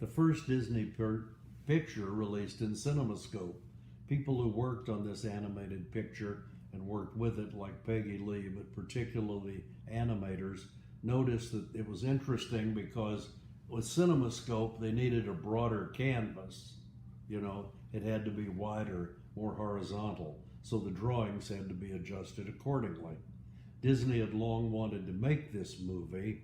the first Disney picture released in CinemaScope. People who worked on this animated picture and worked with it, like Peggy Lee, but particularly animators, noticed that it was interesting because with CinemaScope, they needed a broader canvas. You know, it had to be wider, more horizontal, so the drawings had to be adjusted accordingly. Disney had long wanted to make this movie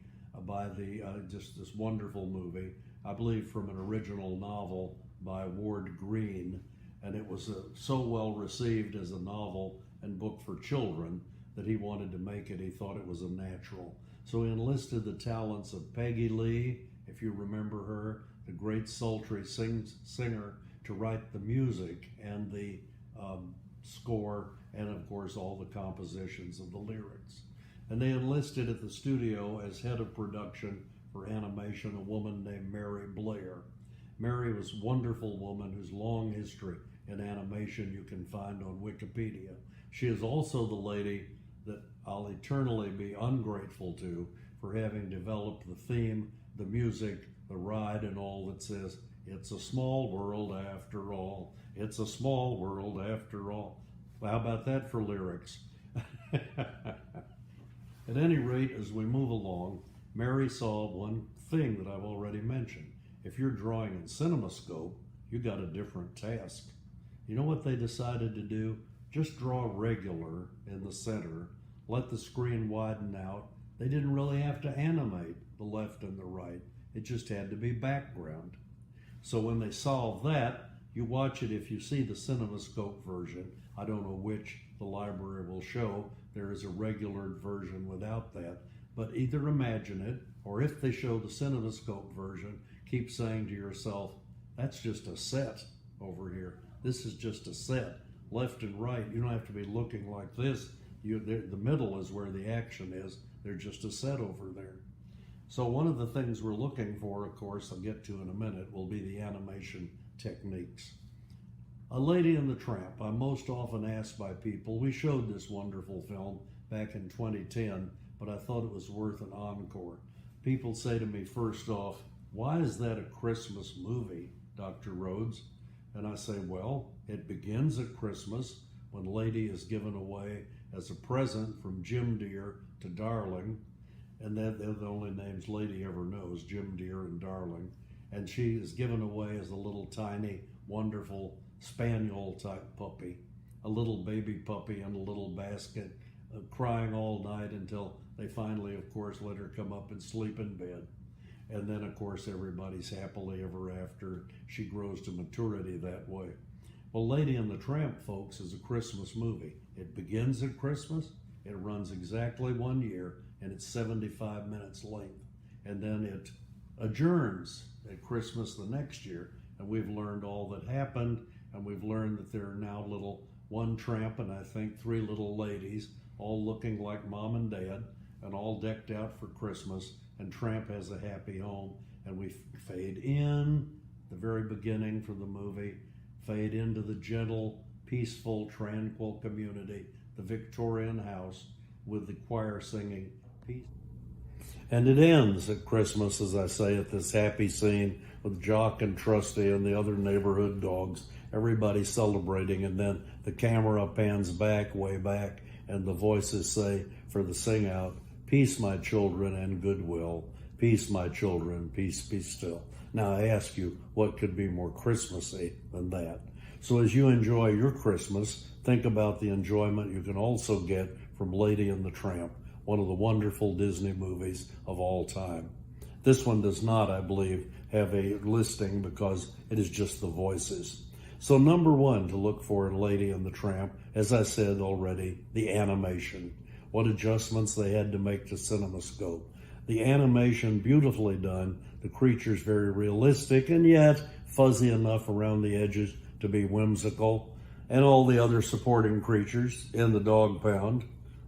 just this wonderful movie, I believe from an original novel by Ward Green, and it was so well received as a novel and book for children that he wanted to make it. He thought it was a natural. So he enlisted the talents of Peggy Lee, if you remember her, the great sultry singer, to write the music and the score, and of course all the compositions of the lyrics. And they enlisted at the studio as head of production for animation a woman named Mary Blair. Mary was a wonderful woman whose long history in animation you can find on Wikipedia. She is also the lady that I'll eternally be ungrateful to for having developed the theme, the music, the ride, and all that says, "It's a small world after all. It's a small world after all." Well, how about that for lyrics? At any rate, as we move along, Mary saw one thing that I've already mentioned. If you're drawing in CinemaScope, you got a different task. You know what they decided to do? Just draw regular in the center, let the screen widen out. They didn't really have to animate the left and the right. It just had to be background. So when they solved that, you watch it. If you see the CinemaScope version, I don't know which the library will show. There is a regular version without that. But either imagine it, or if they show the CinemaScope version, keep saying to yourself, that's just a set over here. This is just a set, left and right. You don't have to be looking like this. The middle is where the action is. They're just a set over there. So one of the things we're looking for, of course, I'll get to in a minute, will be the animation techniques. A Lady and the Tramp. I'm most often asked by people, we showed this wonderful film back in 2010, but I thought it was worth an encore. People say to me, first off, why is that a Christmas movie, Dr. Rhodes? And I say, well, it begins at Christmas when Lady is given away as a present from Jim Deere to Darling, and they're the only names Lady ever knows, Jim Deere and Darling. And she is given away as a little tiny, wonderful spaniel type puppy, a little baby puppy in a little basket, crying all night until they finally, of course, let her come up and sleep in bed. And then, of course, everybody's happily ever after. She grows to maturity that way. Well, Lady and the Tramp, folks, is a Christmas movie. It begins at Christmas, it runs exactly 1 year, and it's 75 minutes length. And then it adjourns at Christmas the next year, and we've learned all that happened, and we've learned that there are now one tramp and I think 3 little ladies, all looking like mom and dad, and all decked out for Christmas, and Tramp has a happy home, and we fade in the very beginning for the movie, fade into the gentle, peaceful, tranquil community, the Victorian house, with the choir singing peace. And it ends at Christmas, as I say, at this happy scene with Jock and Trusty and the other neighborhood dogs, everybody celebrating, and then the camera pans back, way back, and the voices say for the sing out, "Peace, my children, and goodwill. Peace, my children, peace be still." Now I ask you, what could be more Christmassy than that? So as you enjoy your Christmas, think about the enjoyment you can also get from Lady and the Tramp, one of the wonderful Disney movies of all time. This one does not, I believe, have a listing because it is just the voices. So number 1 to look for in Lady and the Tramp, as I said already, the animation. What adjustments they had to make to CinemaScope. The animation, beautifully done, the creatures very realistic and yet fuzzy enough around the edges to be whimsical, and all the other supporting creatures in the dog pound,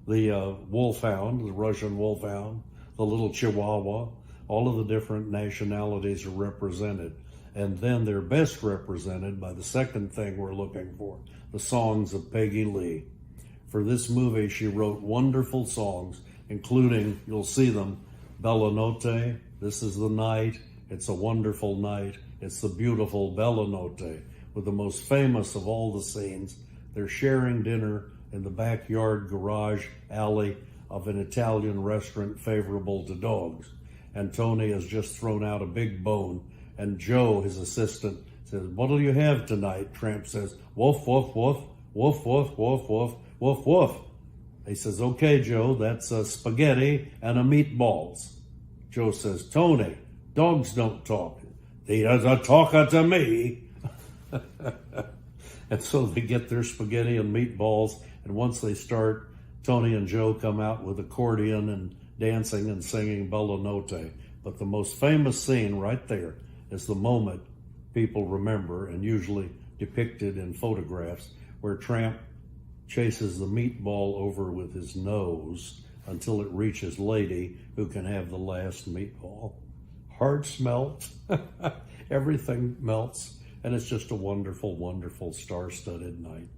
the wolfhound, the Russian wolfhound, the little chihuahua, all of the different nationalities are represented. And then they're best represented by the second thing we're looking for, the songs of Peggy Lee. For this movie, she wrote wonderful songs, including, you'll see them, Bella Notte, This Is the Night, It's a Wonderful Night. It's the beautiful Bella Notte, with the most famous of all the scenes. They're sharing dinner in the backyard garage alley of an Italian restaurant favorable to dogs. And Tony has just thrown out a big bone, and Joe, his assistant, says, "What'll you have tonight?" Tramp says, "Woof, woof, woof, woof, woof, woof, woof, woof, woof." He says, "Okay, Joe, that's spaghetti and a meatballs." Joe says, "Tony, dogs don't talk." "He doesn't talk to me." And so they get their spaghetti and meatballs, and once they start, Tony and Joe come out with accordion and dancing and singing Bella Notte. But the most famous scene right there is the moment people remember, and usually depicted in photographs, where Tramp chases the meatball over with his nose until it reaches Lady, who can have the last meatball. Hearts melt, everything melts, and it's just a wonderful, wonderful star-studded night.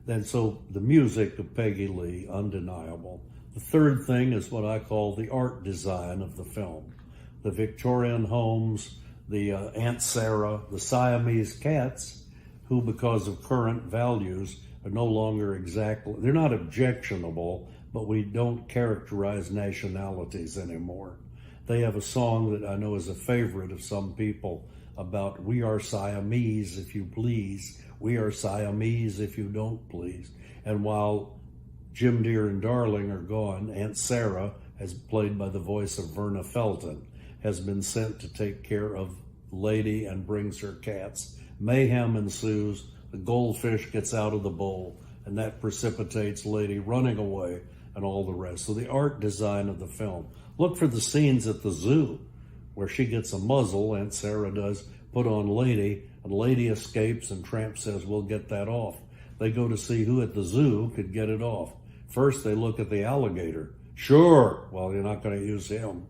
Then so the music of Peggy Lee, undeniable. The third thing is what I call the art design of the film. The Victorian homes, the Aunt Sarah, the Siamese cats, who because of current values are no longer exactly, they're not objectionable, but we don't characterize nationalities anymore. They have a song that I know is a favorite of some people about, "We are Siamese if you please, we are Siamese if you don't please." And while Jim Deere and Darling are gone, Aunt Sarah, as played by the voice of Verna Felton, has been sent to take care of Lady and brings her cats. Mayhem ensues, the goldfish gets out of the bowl, and that precipitates Lady running away and all the rest. So the art design of the film. Look for the scenes at the zoo where she gets a muzzle, Aunt Sarah does, put on Lady, and Lady escapes, and Tramp says, "We'll get that off." They go to see who at the zoo could get it off. First, they look at the alligator. "Sure." "Well, you're not going to use him."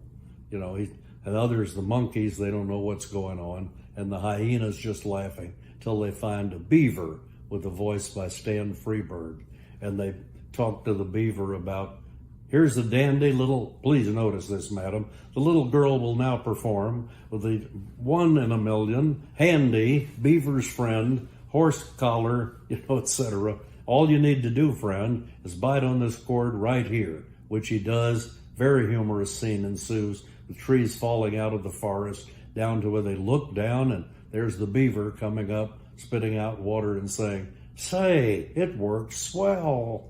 And others, the monkeys, they don't know what's going on. And the hyenas just laughing till they find a beaver with a voice by Stan Freberg. And they talk to the beaver about, "Here's the dandy little," please notice this, madam, "the little girl will now perform with the 1 in a million, handy, beaver's friend, horse collar, etc. All you need to do, friend, is bite on this cord right here," which he does. Very humorous scene ensues, the trees falling out of the forest down to where they look down, and there's the beaver coming up, spitting out water and saying, "Say, it works swell."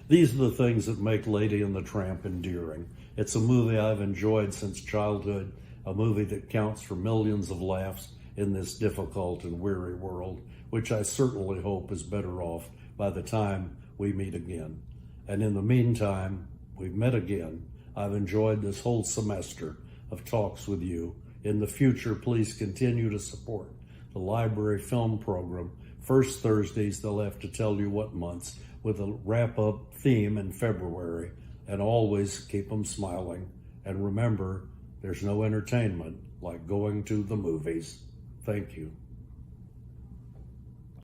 These are the things that make Lady and the Tramp endearing. It's a movie I've enjoyed since childhood, a movie that counts for millions of laughs in this difficult and weary world, which I certainly hope is better off by the time we meet again. And in the meantime, we've met again. I've enjoyed this whole semester of talks with you. In the future, please continue to support the library film program. First Thursdays, they'll have to tell you what months, with a wrap-up theme in February. And always keep them smiling. And remember, there's no entertainment like going to the movies. Thank you.